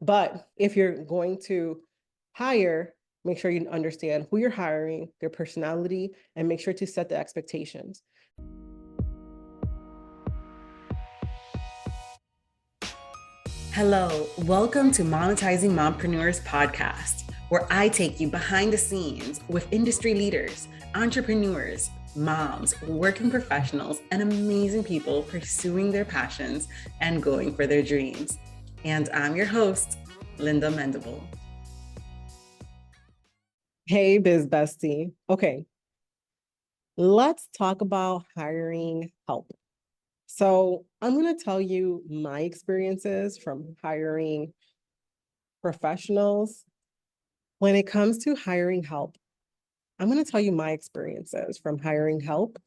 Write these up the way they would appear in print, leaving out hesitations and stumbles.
But if you're going to hire, make sure you understand who you're hiring, their personality, and make sure to set the expectations. Hello, welcome to Monetizing Mompreneurs podcast, where I take you behind the scenes with industry leaders, entrepreneurs, moms, working professionals, and amazing people pursuing their passions and going for their dreams. And I'm your host, Linda Mendable. Hey, Biz Bestie. Okay, let's talk about hiring help. So I'm going to tell you my experiences from hiring professionals. When it comes to hiring help, I'm going to tell you my experiences from hiring help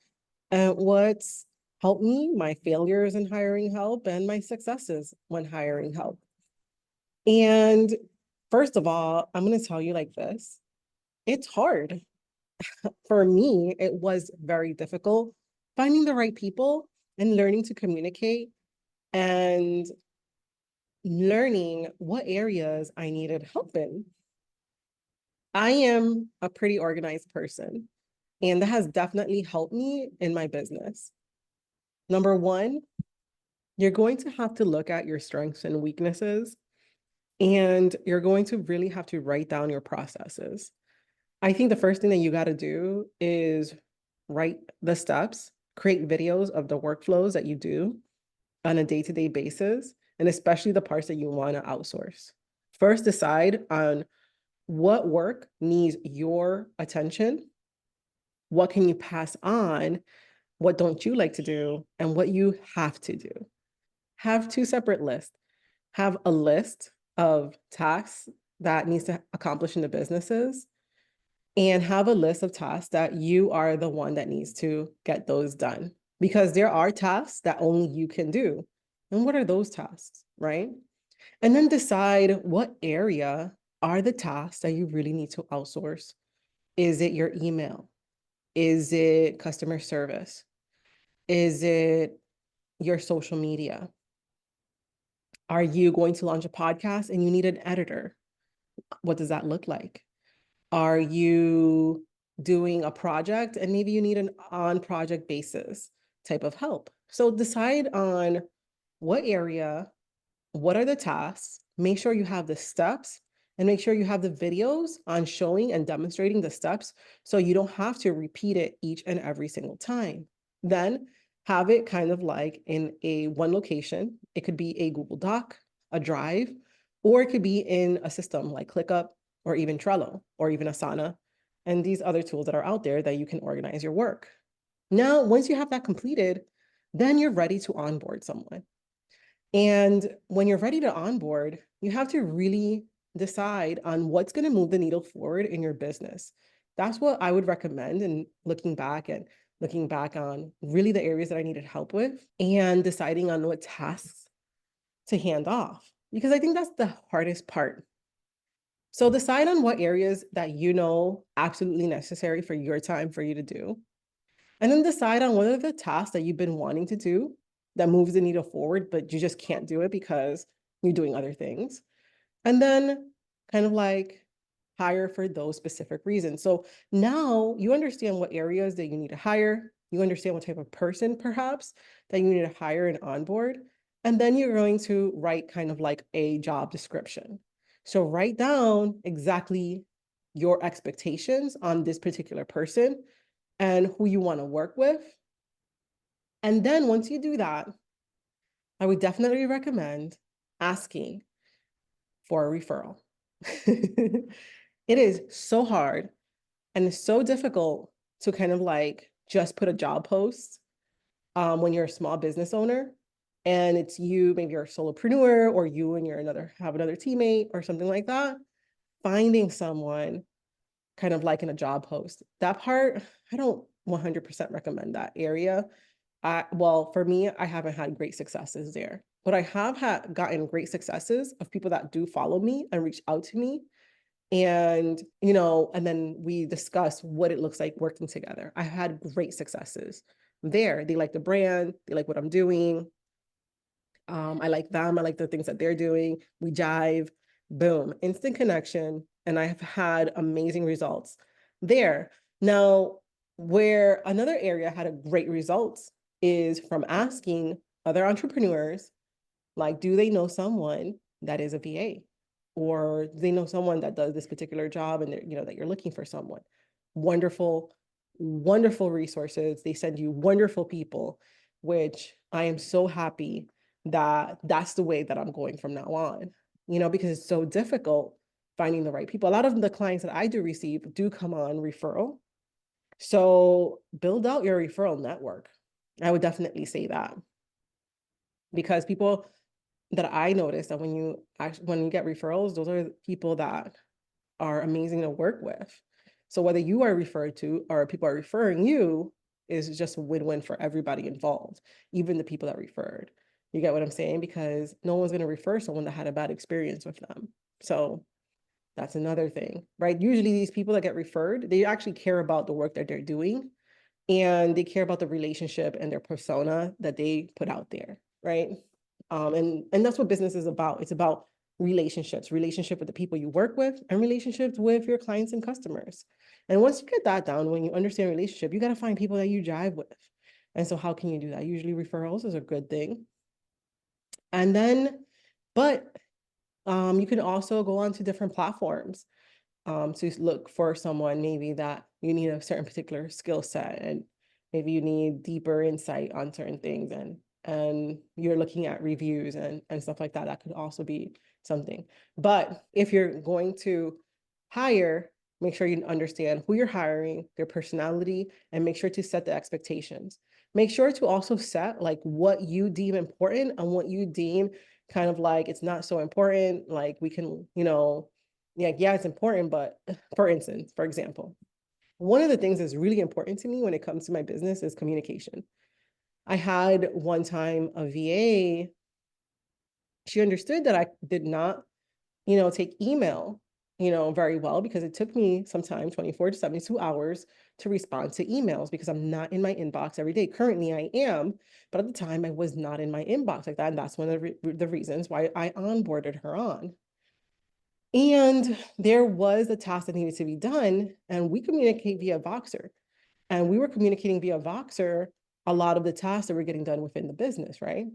and what's helped me, my failures in hiring help, and my successes when hiring help. And first of all, I'm going to tell you like this. It's hard. For me, it was very difficult finding the right people and learning to communicate and learning what areas I needed help in. I am a pretty organized person, and that has definitely helped me in my business. Number one, you're going to have to look at your strengths and weaknesses, and you're going to really have to write down your processes. I think the first thing that you got to do is write the steps, create videos of the workflows that you do on a day-to-day basis, and especially the parts that you want to outsource. First, decide on what work needs your attention, what can you pass on, what don't you like to do, and what you have to do. Have two separate lists. Have a list of tasks that needs to accomplish in the businesses, and have a list of tasks that you are the one that needs to get those done. Because there are tasks that only you can do. And what are those tasks, right? And then decide what area are the tasks that you really need to outsource. Is it your email? Is it customer service? Is it your social media? Are you going to launch a podcast and you need an editor? What does that look like? Are you doing a project and maybe you need an on project basis type of help? So decide on what area, what are the tasks, make sure you have the steps, and make sure you have the videos on showing and demonstrating the steps so you don't have to repeat it each and every single time. Then have it kind of like in a one location. It could be a Google Doc, a Drive, or it could be in a system like ClickUp or even Trello or even Asana and these other tools that are out there that you can organize your work. Now, once you have that completed, then you're ready to onboard someone. And when you're ready to onboard, you have to really decide on what's going to move the needle forward in your business. That's what I would recommend in looking back on really the areas that I needed help with and deciding on what tasks to hand off, because I think that's the hardest part. So decide on what areas that you know absolutely necessary for your time for you to do. And then decide on what are the tasks that you've been wanting to do that moves the needle forward, but you just can't do it because you're doing other things. And then kind of like hire for those specific reasons. So now you understand what areas that you need to hire. You understand what type of person perhaps that you need to hire and onboard. And then you're going to write kind of like a job description. So write down exactly your expectations on this particular person and who you want to work with. And then once you do that, I would definitely recommend asking for a referral. It is so hard and it's so difficult to kind of like just put a job post when you're a small business owner and it's you, maybe you're a solopreneur or you and have another teammate or something like that. Finding someone kind of like in a job post. That part, I don't 100% recommend that area. Well, for me, I haven't had great successes there, but I have gotten great successes of people that do follow me and reach out to me. And, and then we discuss what it looks like working together. I had great successes there. They like the brand, they like what I'm doing. I like them. I like the things that they're doing. We jive. Boom, instant connection. And I have had amazing results there. Now, where another area had a great results is from asking other entrepreneurs, like, do they know someone that is a VA? Or do they know someone that does this particular job and that you're looking for someone? Wonderful, wonderful resources. They send you wonderful people, which I am so happy that that's the way that I'm going from now on, because it's so difficult finding the right people. A lot of the clients that I do receive do come on referral. So build out your referral network. I would definitely say that, because people that I notice that when you get referrals, those are people that are amazing to work with. So whether you are referred to or people are referring you is just a win-win for everybody involved, even the people that referred. You get what I'm saying? Because no one's going to refer someone that had a bad experience with them. So that's another thing, right? Usually these people that get referred, they actually care about the work that they're doing, and they care about the relationship and their persona that they put out there, right? And that's what business is about. It's about relationship with the people you work with, and relationships with your clients and customers. And once you get that down, when you understand relationship, you got to find people that you jive with. And so how can you do that? Usually referrals is a good thing. And then, but you can also go on to different platforms to look for someone maybe that you need a certain particular skill set, and maybe you need deeper insight on certain things, and you're looking at reviews and stuff like that. That could also be something. But if you're going to hire, make sure you understand who you're hiring, their personality, and make sure to set the expectations. Make sure to also set like what you deem important and what you deem kind of like it's not so important. Like we can, yeah, it's important, but for instance, for example, one of the things that's really important to me when it comes to my business is communication. I had one time a VA, she understood that I did not, take email, very well, because it took me sometimes 24 to 72 hours to respond to emails because I'm not in my inbox every day. Currently I am, but at the time I was not in my inbox like that. And that's one of the reasons why I onboarded her on. And there was a task that needed to be done, and we communicate via Voxer. And we were communicating via Voxer a lot of the tasks that were getting done within the business, right?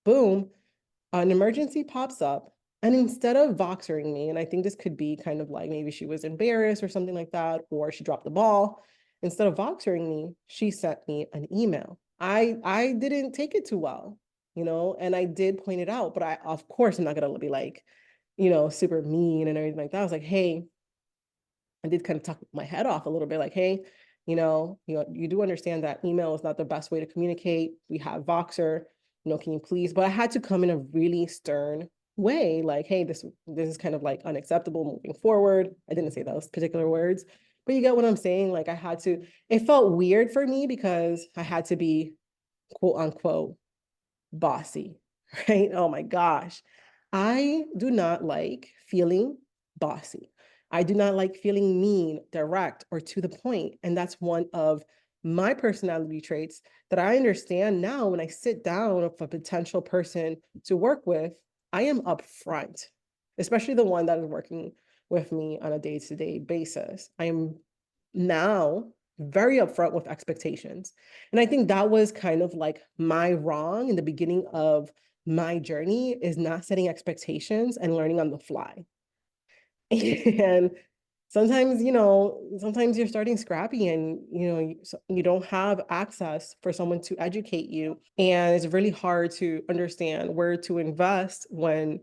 Boom, an emergency pops up. And instead of Voxering me, and I think this could be kind of like maybe she was embarrassed or something like that, or she dropped the ball. Instead of Voxering me, she sent me an email. I didn't take it too well, and I did point it out, but of course, I'm not gonna be like, super mean and everything like that. I was like, hey, I did kind of talk my head off a little bit, like, hey, you do understand that email is not the best way to communicate. We have Voxer, can you please? But I had to come in a really stern way, like, hey, this is kind of like unacceptable moving forward. I didn't say those particular words, but you get what I'm saying? Like it felt weird for me because I had to be quote unquote bossy, right? Oh my gosh. I do not like feeling bossy. I do not like feeling mean, direct, or to the point. And that's one of my personality traits that I understand now when I sit down with a potential person to work with. I am upfront, especially the one that is working with me on a day-to-day basis. I am now very upfront with expectations. And I think that was kind of like my wrong in the beginning of my journey, is not setting expectations and learning on the fly. And sometimes you're starting scrappy, and you don't have access for someone to educate you, and it's really hard to understand where to invest when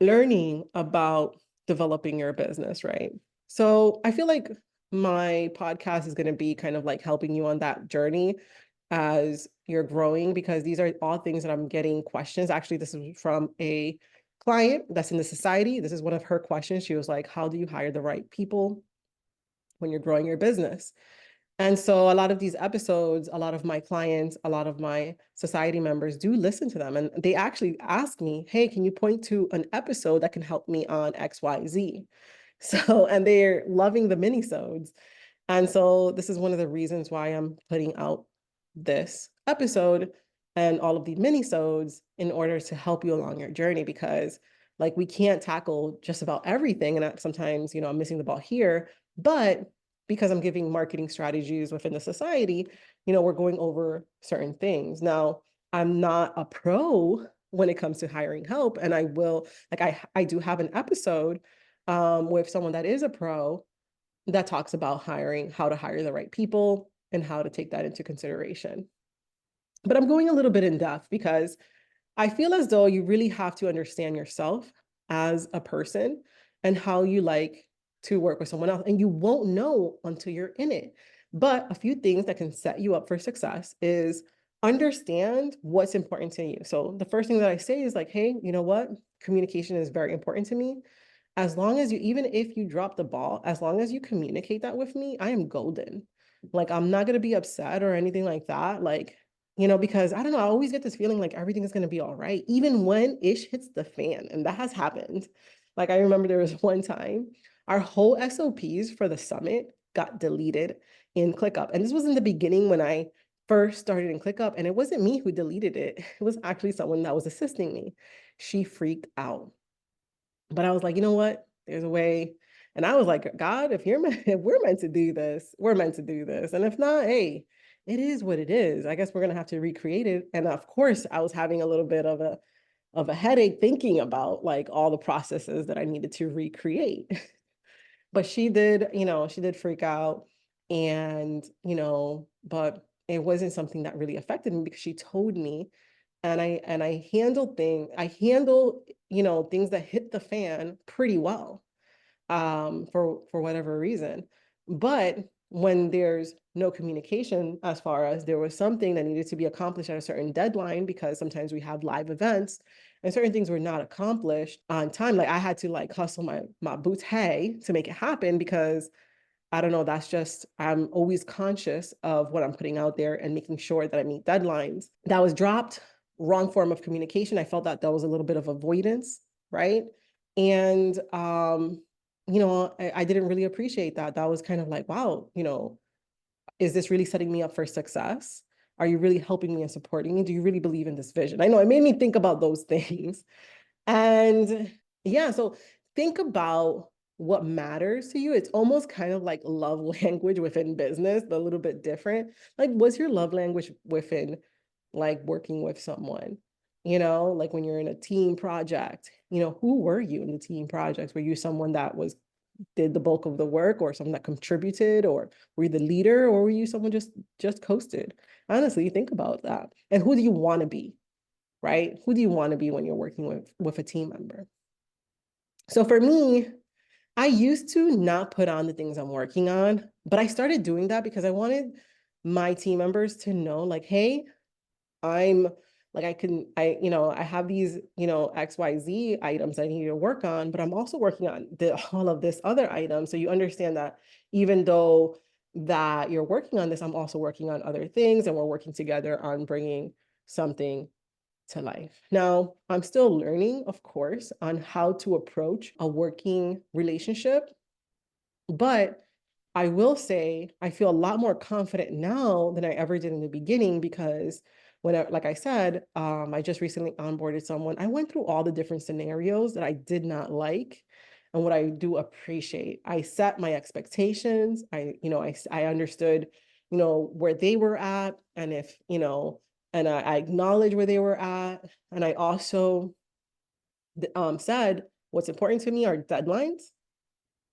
learning about developing your business, right? So I feel like my podcast is going to be kind of like helping you on that journey as you're growing, because these are all things that I'm getting questions. Actually, this is from a client that's in the society. This is one of her questions. She was like, how do you hire the right people when you're growing your business? And so a lot of these episodes, a lot of my clients, a lot of my society members do listen to them. And they actually ask me, hey, can you point to an episode that can help me on XYZ? So, and they're loving the minisodes. And so this is one of the reasons why I'm putting out this episode and all of the minisodes in order to help you along your journey, because Like we can't tackle just about everything. And sometimes, I'm missing the ball here, but because I'm giving marketing strategies within the society, we're going over certain things. Now, I'm not a pro when it comes to hiring help. And I will, like I do have an episode with someone that is a pro that talks about hiring, how to hire the right people and how to take that into consideration. But I'm going a little bit in depth because I feel as though you really have to understand yourself as a person and how you like to work with someone else. And you won't know until you're in it. But a few things that can set you up for success is understand what's important to you. So the first thing that I say is like, hey, you know what? Communication is very important to me. As long as you, even if you drop the ball, as long as you communicate that with me, I am golden. Like, I'm not going to be upset or anything like that. Like, because I don't know, I always get this feeling like everything is going to be all right, even when ish hits the fan. And that has happened. Like, I remember there was one time our whole SOPs for the summit got deleted in ClickUp. And this was in the beginning when I first started in ClickUp. And it wasn't me who deleted it. It was actually someone that was assisting me. She freaked out. But I was like, you know what? There's a way. And I was like, God, if we're meant to do this, we're meant to do this. And if not, hey, it is what it is. I guess we're gonna have to recreate it. And of course, I was having a little bit of a headache thinking about like all the processes that I needed to recreate. But she did freak out. And, but it wasn't something that really affected me because she told me, and I handle things that hit the fan pretty well, for whatever reason. But when there's no communication, as far as there was something that needed to be accomplished at a certain deadline, because sometimes we have live events and certain things were not accomplished on time, like I had to like hustle my boots hay to make it happen, because I don't know, that's just, I'm always conscious of what I'm putting out there and making sure that I meet deadlines. That was dropped. Wrong form of communication. I felt that was a little bit of avoidance, right? And I didn't really appreciate that. That was kind of like, wow, is this really setting me up for success? Are you really helping me and supporting me? Do you really believe in this vision? I know it made me think about those things. And yeah, so think about what matters to you. It's almost kind of like love language within business, but a little bit different. Like, what's your love language within like working with someone? Like when you're in a team project, who were you in the team projects? Were you someone that did the bulk of the work, or someone that contributed, or were you the leader, or were you someone just coasted? Honestly, think about that. And who do you want to be, right? Who do you want to be when you're working with a team member? So for me, I used to not put on the things I'm working on, but I started doing that because I wanted my team members to know, like, hey, I'm like, I have these, XYZ items I need to work on, but I'm also working on all of this other item. So you understand that even though that you're working on this, I'm also working on other things, and we're working together on bringing something to life. Now, I'm still learning, of course, on how to approach a working relationship, but I will say I feel a lot more confident now than I ever did in the beginning, because like I said, I just recently onboarded someone. I went through all the different scenarios that I did not like and what I do appreciate. I set my expectations. I understood, where they were at, and if, and I acknowledge where they were at. And I also said, what's important to me are deadlines,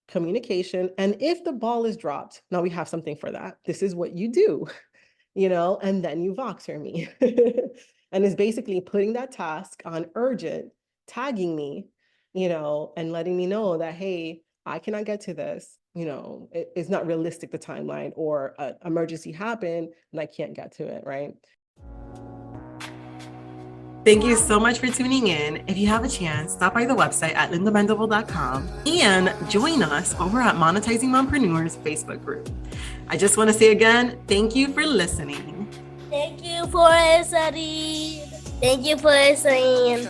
communication. And if the ball is dropped, now we have something for that. This is what you do, and then you Voxer me. And it's basically putting that task on urgent, tagging me, and letting me know that, hey, I cannot get to this. It's not realistic, the timeline, or an emergency happened and I can't get to it, right? Thank you so much for tuning in. If you have a chance, stop by the website at lindamendable.com and join us over at Monetizing Mompreneurs Facebook group. I just want to say again, thank you for listening. Thank you for listening. Thank you for listening.